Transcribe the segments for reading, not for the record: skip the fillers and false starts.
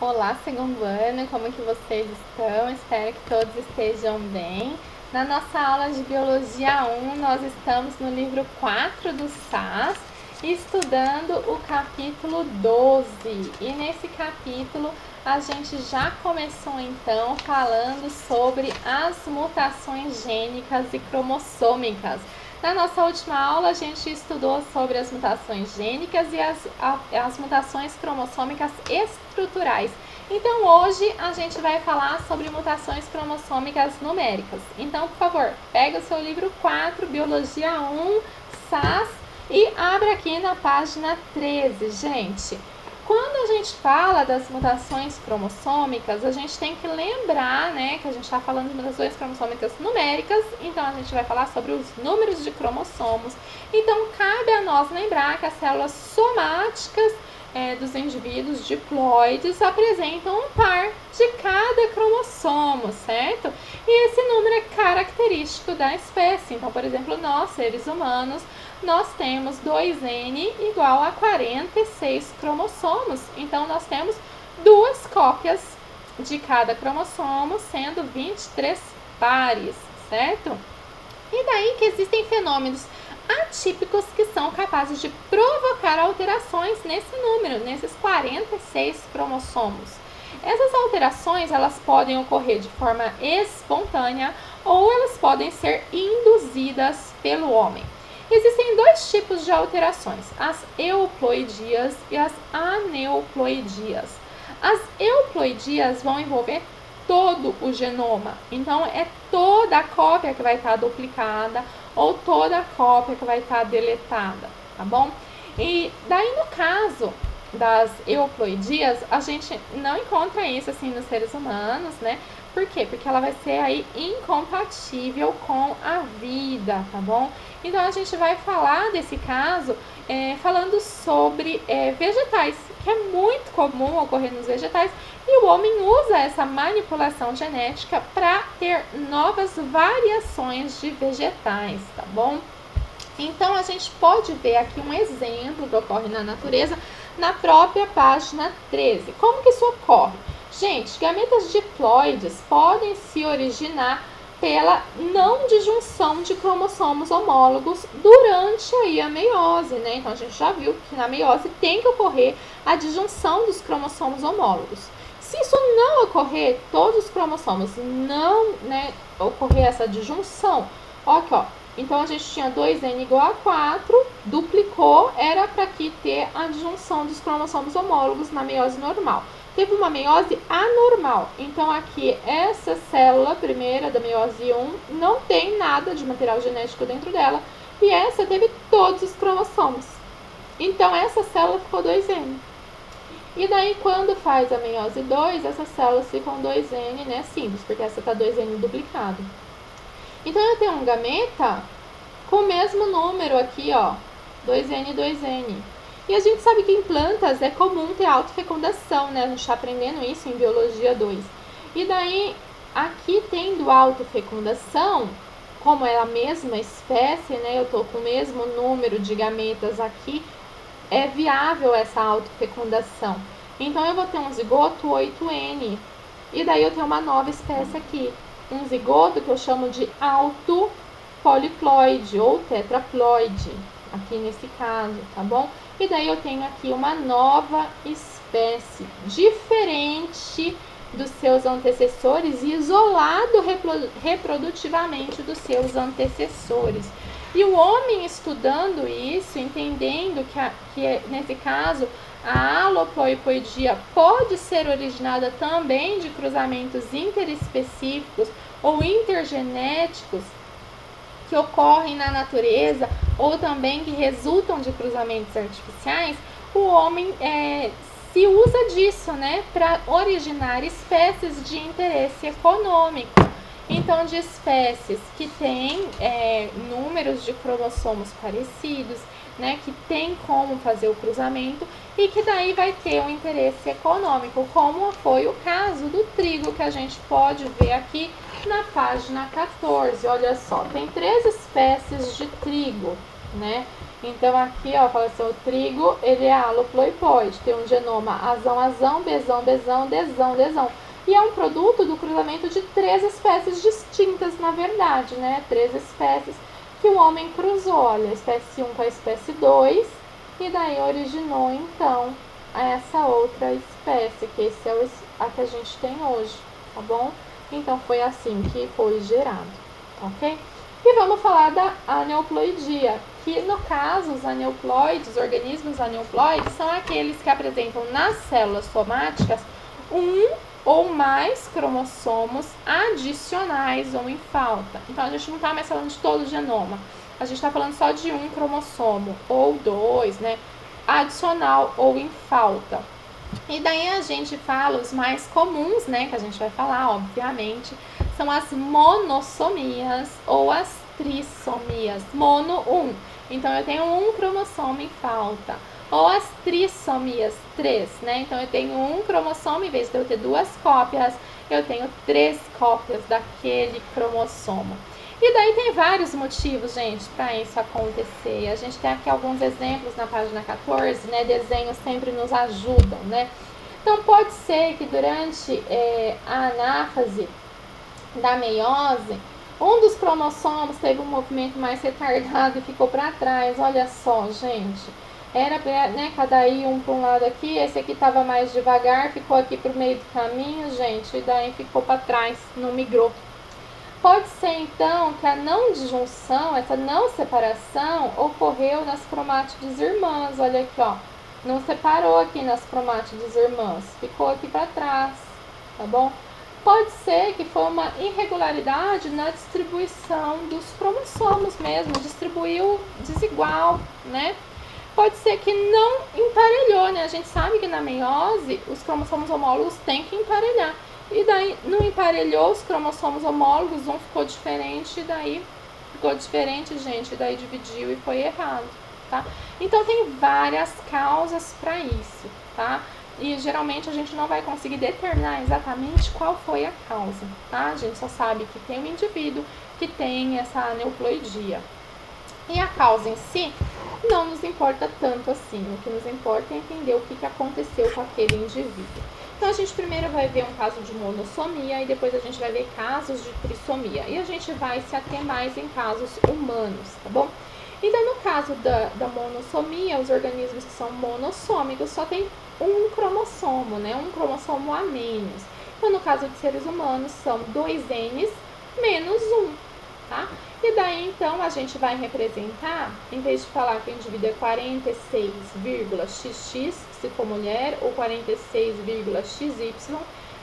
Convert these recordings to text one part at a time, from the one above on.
Olá, segundo ano, como que vocês estão? Espero que todos estejam bem. Na nossa aula de Biologia 1, nós estamos no livro 4 do SAS, estudando o capítulo 12. E nesse capítulo a gente já começou então falando sobre as mutações gênicas e cromossômicas. Na nossa última aula, a gente estudou sobre as mutações gênicas e as mutações cromossômicas estruturais. Então, hoje a gente vai falar sobre mutações cromossômicas numéricas. Então, por favor, pega o seu livro 4, Biologia 1, SAS, e abra aqui na página 13, gente. Quando a gente fala das mutações cromossômicas, a gente tem que lembrar, né, que a gente está falando de mutações cromossômicas numéricas, então a gente vai falar sobre os números de cromossomos. Então, cabe a nós lembrar que as células somáticas dos indivíduos diploides apresentam um par de cada cromossomo, certo? E esse número é característico da espécie. Então, por exemplo, nós, seres humanos, nós temos 2N igual a 46 cromossomos. Então, nós temos duas cópias de cada cromossomo, sendo 23 pares, certo? E daí que existem fenômenos atípicos que são capazes de provocar alterações nesse número, nesses 46 cromossomos. Essas alterações, elas podem ocorrer de forma espontânea ou elas podem ser induzidas pelo homem. Existem dois tipos de alterações, as euploidias e as aneuploidias. As euploidias vão envolver todo o genoma, então é toda a cópia que vai estar duplicada ou toda a cópia que vai estar deletada, tá bom? E daí no caso das euploidias, a gente não encontra isso assim nos seres humanos, né? Por quê? Porque ela vai ser aí incompatível com a vida, tá bom? Então a gente vai falar desse caso falando sobre vegetais, que é muito comum ocorrer nos vegetais, e o homem usa essa manipulação genética para ter novas variações de vegetais, tá bom? Então a gente pode ver aqui um exemplo que ocorre na natureza na própria página 13. Como que isso ocorre? Gente, gametas diploides podem se originar pela não disjunção de cromossomos homólogos durante aí a meiose, né? Então a gente já viu que na meiose tem que ocorrer a disjunção dos cromossomos homólogos. Se isso não ocorrer, todos os cromossomos não, né, ocorrer essa disjunção, ó aqui, ó. Então a gente tinha 2N igual a 4, duplicou, era para aqui ter a disjunção dos cromossomos homólogos na meiose normal. Teve uma meiose anormal, então aqui essa célula primeira da meiose 1 não tem nada de material genético dentro dela, e essa teve todos os cromossomos. Então essa célula ficou 2N. E daí quando faz a meiose 2, essas células ficam 2N, né, simples, porque essa tá 2N duplicado. Então eu tenho um gameta com o mesmo número aqui, ó, 2N, 2N. E a gente sabe que em plantas é comum ter autofecundação, né? A gente está aprendendo isso em Biologia 2. E daí, aqui tendo autofecundação, como é a mesma espécie, né? Eu tô com o mesmo número de gametas aqui, é viável essa autofecundação. Então, eu vou ter um zigoto 8N. E daí eu tenho uma nova espécie aqui. Um zigoto que eu chamo de autopoliploide ou tetraploide, aqui nesse caso, tá bom? E daí eu tenho aqui uma nova espécie, diferente dos seus antecessores e isolado reprodutivamente dos seus antecessores. E o homem estudando isso, entendendo que nesse caso a aloploipoidia pode ser originada também de cruzamentos interespecíficos ou intergenéticos que ocorrem na natureza ou também que resultam de cruzamentos artificiais, o homem se usa disso, né, para originar espécies de interesse econômico. Então, de espécies que têm números de cromossomos parecidos, né, que tem como fazer o cruzamento e que daí vai ter um interesse econômico, como foi o caso do trigo que a gente pode ver aqui na página 14. Olha só, tem 3 espécies de trigo, né? Então aqui, ó, fala assim, o trigo, ele é aloploipoide, tem um genoma azão, Dzão. E é um produto do cruzamento de 3 espécies distintas, na verdade, né? 3 espécies que o homem cruzou, olha, a espécie 1 com a espécie 2, e daí originou, então, essa outra espécie, que esse é a que a gente tem hoje, tá bom? Então foi assim que foi gerado, ok? E vamos falar da aneuploidia, que no caso os aneuploides, os organismos aneuploides, são aqueles que apresentam nas células somáticas um ou mais cromossomos adicionais ou em falta. Então a gente não está mais falando de todo o genoma, a gente está falando só de um cromossomo ou 2, né? Adicional ou em falta. E daí a gente fala os mais comuns, né, que a gente vai falar, obviamente, são as monossomias ou as trissomias. Mono, 1. Então eu tenho um cromossomo em falta. Ou as trissomias, 3, né? Então eu tenho um cromossomo, em vez de eu ter 2 cópias, eu tenho 3 cópias daquele cromossomo. E daí tem vários motivos, gente, para isso acontecer. A gente tem aqui alguns exemplos na página 14, né? Desenhos sempre nos ajudam, né? Então pode ser que durante a anáfase da meiose, um dos cromossomos teve um movimento mais retardado e ficou para trás. Olha só, gente. Era, né, cada um para um lado aqui, esse aqui estava mais devagar, ficou aqui para o meio do caminho, gente, e daí ficou para trás, não migrou. Pode ser, então, que a não disjunção, essa não separação, ocorreu nas cromátides irmãs. Olha aqui, ó. Não separou aqui nas cromátides irmãs. Ficou aqui para trás, tá bom? Pode ser que foi uma irregularidade na distribuição dos cromossomos mesmo. Distribuiu desigual, né? Pode ser que não emparelhou, né? A gente sabe que na meiose os cromossomos homólogos têm que emparelhar. E daí não emparelhou os cromossomos homólogos, um ficou diferente, e daí ficou diferente, gente, e daí dividiu e foi errado, tá? Então tem várias causas para isso, tá? E geralmente a gente não vai conseguir determinar exatamente qual foi a causa, tá? A gente só sabe que tem um indivíduo que tem essa aneuploidia. E a causa em si não nos importa tanto assim. O que nos importa é entender o que aconteceu com aquele indivíduo. Então a gente primeiro vai ver um caso de monossomia e depois a gente vai ver casos de trissomia. E a gente vai se ater mais em casos humanos, tá bom? Então no caso da monossomia, os organismos que são monossômicos só tem um cromossomo, né? Um cromossomo a menos. Então no caso de seres humanos são 2 Ns menos 1, tá? E daí, então, a gente vai representar, em vez de falar que o indivíduo é 46,xx, se for mulher, ou 46,xy,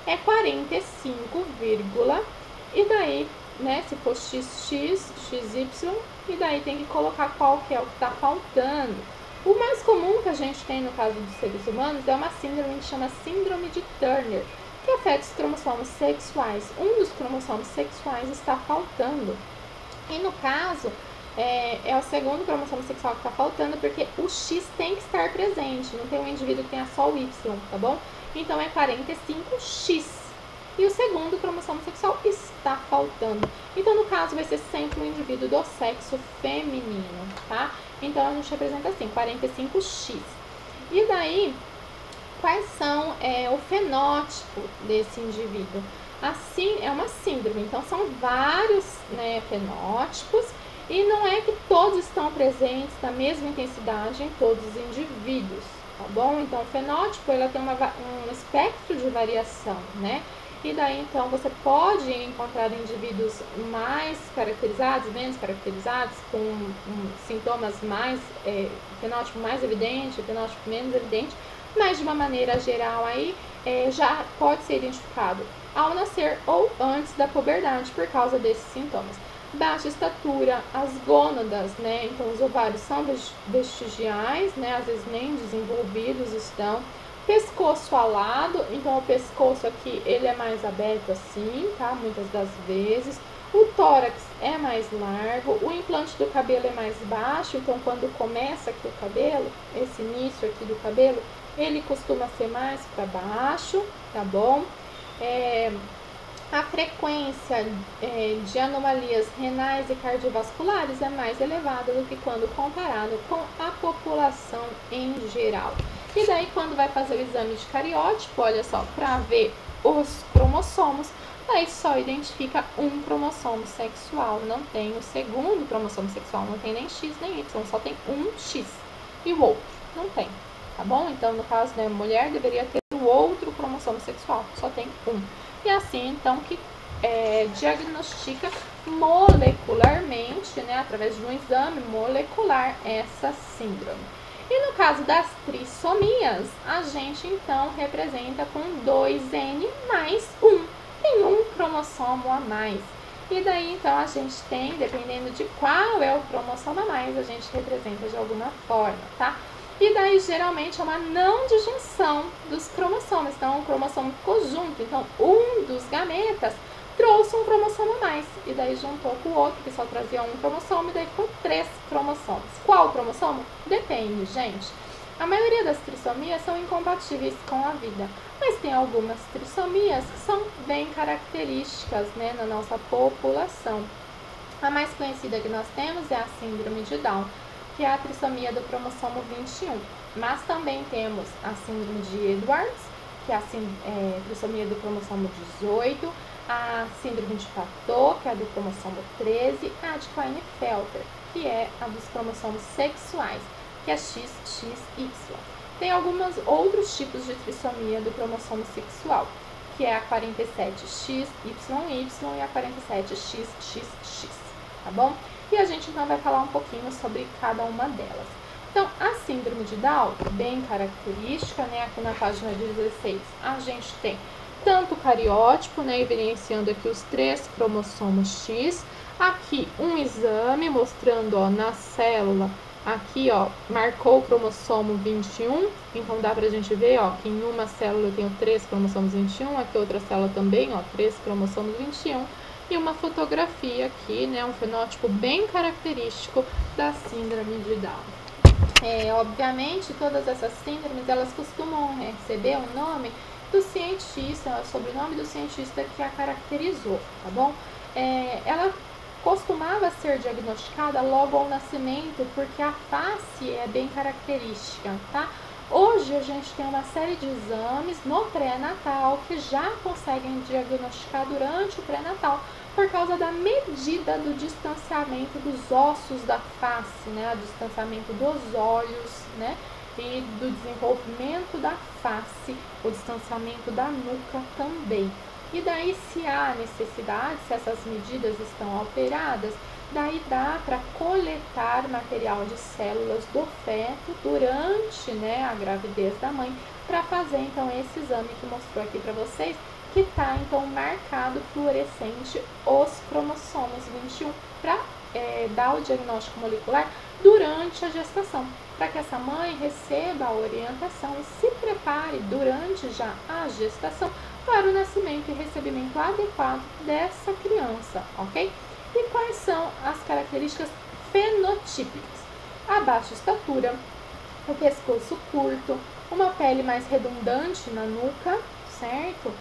é 45, e daí, né, se for xx, xy, e daí tem que colocar qual que é o que está faltando. O mais comum que a gente tem no caso dos seres humanos é uma síndrome que chama síndrome de Turner, que afeta os cromossomos sexuais. Um dos cromossomos sexuais está faltando. E no caso, é o segundo cromossomo sexual que está faltando, porque o X tem que estar presente, não tem um indivíduo que tenha só o Y, tá bom? Então é 45X. E o segundo cromossomo sexual está faltando. Então, no caso, vai ser sempre um indivíduo do sexo feminino, tá? Então, a gente representa assim, 45X. E daí, quais são o fenótipo desse indivíduo? Assim, é uma síndrome, então são vários, né, fenótipos, e não é que todos estão presentes na mesma intensidade em todos os indivíduos, tá bom? Então, o fenótipo, ela tem um espectro de variação, né? E daí, então, você pode encontrar indivíduos mais caracterizados, menos caracterizados, com sintomas mais, fenótipo mais evidente, fenótipo menos evidente, mas de uma maneira geral aí, já pode ser identificado ao nascer ou antes da puberdade por causa desses sintomas. Baixa estatura, as gônadas, né? Então os ovários são vestigiais, né? Às vezes nem desenvolvidos estão. Pescoço alado, então o pescoço aqui ele é mais aberto assim, tá? Muitas das vezes. O tórax é mais largo, o implante do cabelo é mais baixo, então quando começa aqui o cabelo, esse início aqui do cabelo, ele costuma ser mais para baixo, tá bom? A frequência de anomalias renais e cardiovasculares é mais elevada do que quando comparado com a população em geral. E daí, quando vai fazer o exame de cariótipo, olha só, para ver os cromossomos, daí só identifica um cromossomo sexual, não tem o segundo cromossomo sexual, não tem nem X nem Y, só tem um X. E o outro não tem, tá bom? Então, no caso da mulher, deveria ter o outro cromossomo sexual, só tem um. E assim, então, que diagnostica molecularmente, né, através de um exame molecular, essa síndrome. E no caso das trissomias, a gente então representa com 2N mais 1. Tem um cromossomo a mais. E daí então a gente tem, dependendo de qual é o cromossomo a mais, a gente representa de alguma forma, tá? E daí geralmente é uma não disjunção dos cromossomos. Então o cromossomo ficou junto. Então um dos gametas trouxe um cromossomo a mais. E daí juntou com o outro, que só trazia um cromossomo, e daí ficou 3 cromossomos. Qual cromossomo? Depende, gente. A maioria das trissomias são incompatíveis com a vida, mas tem algumas trissomias que são bem características, né, na nossa população. A mais conhecida que nós temos é a síndrome de Down, que é a trissomia do cromossomo 21. Mas também temos a síndrome de Edwards, que é a trissomia do cromossomo 18, a síndrome de Patot, que é a do cromossomo 13, e a de Klinefelter, que é a dos cromossomos sexuais, que é XXY. Tem alguns outros tipos de trissomia do cromossomo sexual, que é a 47XYY e a 47XXX, tá bom? E a gente então vai falar um pouquinho sobre cada uma delas. Então, a síndrome de Down, bem característica, né? Aqui na página 16, a gente tem tanto o cariótipo, né? Evidenciando aqui os 3 cromossomos X. Aqui um exame mostrando, ó, na célula, aqui, ó, marcou o cromossomo 21. Então, dá pra gente ver, ó, que em uma célula eu tenho 3 cromossomos 21, aqui outra célula também, ó, 3 cromossomos 21. E uma fotografia aqui, né, um fenótipo bem característico da síndrome de Down. Obviamente, todas essas síndromes, elas costumam receber o nome do cientista, o sobrenome do cientista que a caracterizou, tá bom? Ela costumava ser diagnosticada logo ao nascimento, porque a face é bem característica, tá? Hoje a gente tem uma série de exames no pré-natal que já conseguem diagnosticar durante o pré-natal, por causa da medida do distanciamento dos ossos da face, né? O distanciamento dos olhos, né? E do desenvolvimento da face, o distanciamento da nuca também. E daí, se há necessidade, se essas medidas estão alteradas, daí dá para coletar material de células do feto durante, né, a gravidez da mãe, para fazer então esse exame que mostrou aqui para vocês, que está então marcado fluorescente os cromossomos 21 para dar o diagnóstico molecular durante a gestação, para que essa mãe receba a orientação e se prepare durante já a gestação para o nascimento e recebimento adequado dessa criança, ok? E quais são as características fenotípicas? A baixa estatura, o pescoço curto, uma pele mais redundante na nuca, certo?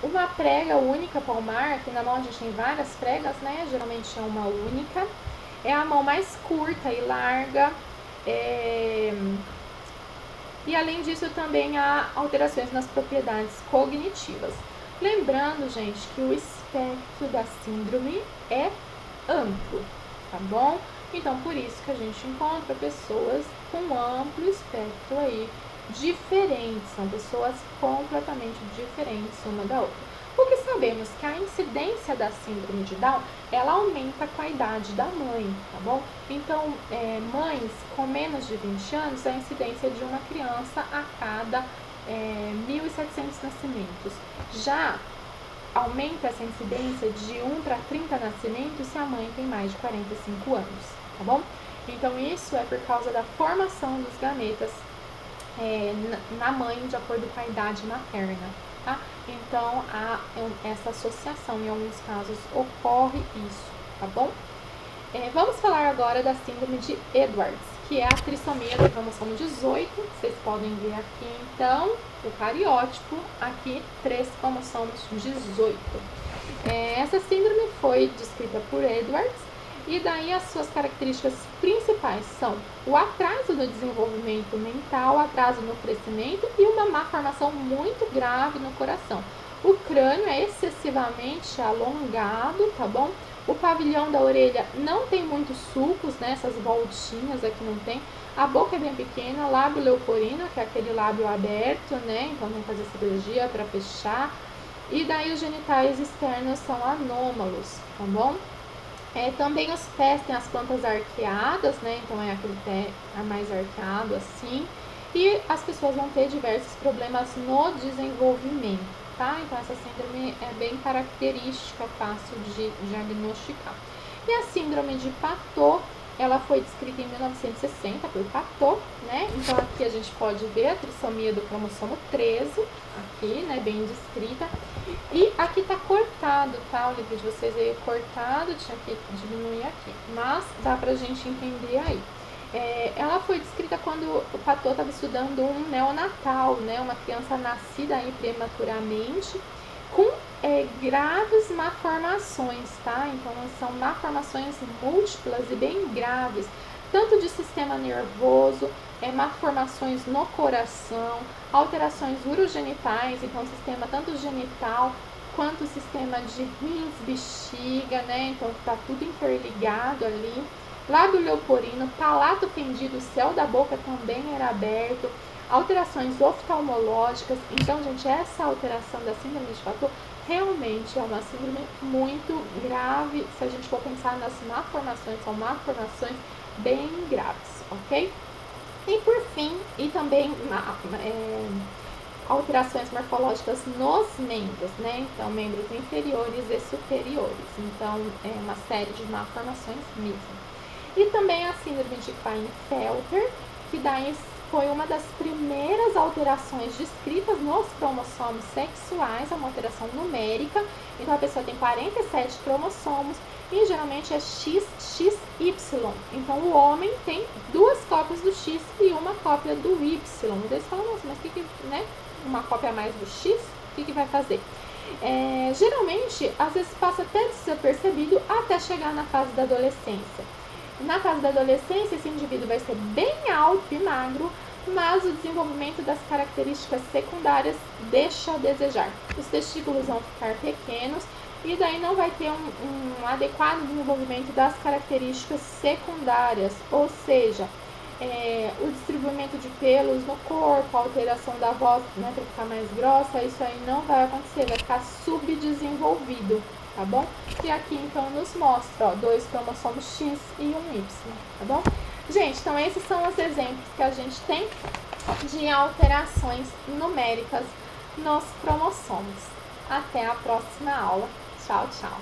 Uma prega única palmar, aqui na mão a gente tem várias pregas, né? Geralmente é uma única. É a mão mais curta e larga. E além disso também há alterações nas propriedades cognitivas. Lembrando, gente, que o espectro da síndrome é amplo, tá bom? Então, por isso que a gente encontra pessoas com amplo espectro aí, diferentes, são pessoas completamente diferentes uma da outra. O que sabemos que a incidência da síndrome de Down, ela aumenta com a idade da mãe, tá bom? Então, mães com menos de 20 anos, a incidência de uma criança a cada 1.700 nascimentos. Já aumenta essa incidência de 1 para 30 nascimentos se a mãe tem mais de 45 anos, tá bom? Então, isso é por causa da formação dos gametas na mãe, de acordo com a idade materna, tá? Então, há essa associação, em alguns casos ocorre isso, tá bom? Vamos falar agora da síndrome de Edwards, que é a trissomia do cromossomo 18. Vocês podem ver aqui, então, o cariótipo, aqui 3 cromossomos 18. Essa síndrome foi descrita por Edwards, e daí as suas características principais são o atraso no desenvolvimento mental, atraso no crescimento e uma má formação muito grave no coração. O crânio é excessivamente alongado, tá bom? O pavilhão da orelha não tem muitos sulcos, né? Essas voltinhas aqui não tem. A boca é bem pequena, lábio leporino, que é aquele lábio aberto, né? Então tem que fazer cirurgia para fechar. E daí os genitais externos são anômalos, tá bom? Também os pés têm as plantas arqueadas, né? Então é aquele pé mais arqueado assim. E as pessoas vão ter diversos problemas no desenvolvimento, tá? Então essa síndrome é bem característica, fácil de diagnosticar. E a síndrome de Patot, ela foi descrita em 1960 por Patot, né? Então aqui a gente pode ver a trissomia do cromossomo 13, aqui, né? Bem descrita. E aqui tá cortado, tá? O livro de vocês veio cortado, tinha que diminuir aqui, mas dá pra gente entender aí. Ela foi descrita quando o Patot estava estudando um neonatal, né? Uma criança nascida aí prematuramente, com graves malformações, tá? Então são malformações múltiplas e bem graves, tanto de sistema nervoso, malformações no coração, alterações urogenitais, então sistema tanto genital quanto sistema de rins, bexiga, né? Então tá tudo interligado ali. Lábio leporino, palato fendido, o céu da boca também era aberto, alterações oftalmológicas. Então, gente, essa alteração da síndrome de Patot realmente é uma síndrome muito grave. Se a gente for pensar nas malformações, são malformações bem graves, ok? E por fim, e também alterações morfológicas nos membros, né? Então, membros inferiores e superiores. Então, é uma série de malformações mesmo. E também a síndrome de Klinefelter, que daí foi uma das primeiras alterações descritas nos cromossomos sexuais, é uma alteração numérica. Então a pessoa tem 47 cromossomos e geralmente é XXY. Então o homem tem 2 cópias do X e uma cópia do Y. Daí você fala, nossa, mas né? Uma cópia a mais do X, o que vai fazer? Geralmente, às vezes passa até desapercebido até chegar na fase da adolescência. Na fase da adolescência, esse indivíduo vai ser bem alto e magro, mas o desenvolvimento das características secundárias deixa a desejar. Os testículos vão ficar pequenos e daí não vai ter um adequado desenvolvimento das características secundárias, ou seja, o distribuimento de pelos no corpo, a alteração da voz, né, para ficar mais grossa, isso aí não vai acontecer, vai ficar subdesenvolvido. Tá bom? E aqui então nos mostra, ó, 2 cromossomos X e um Y, tá bom? Gente, então esses são os exemplos que a gente tem de alterações numéricas nos cromossomos. Até a próxima aula. Tchau, tchau!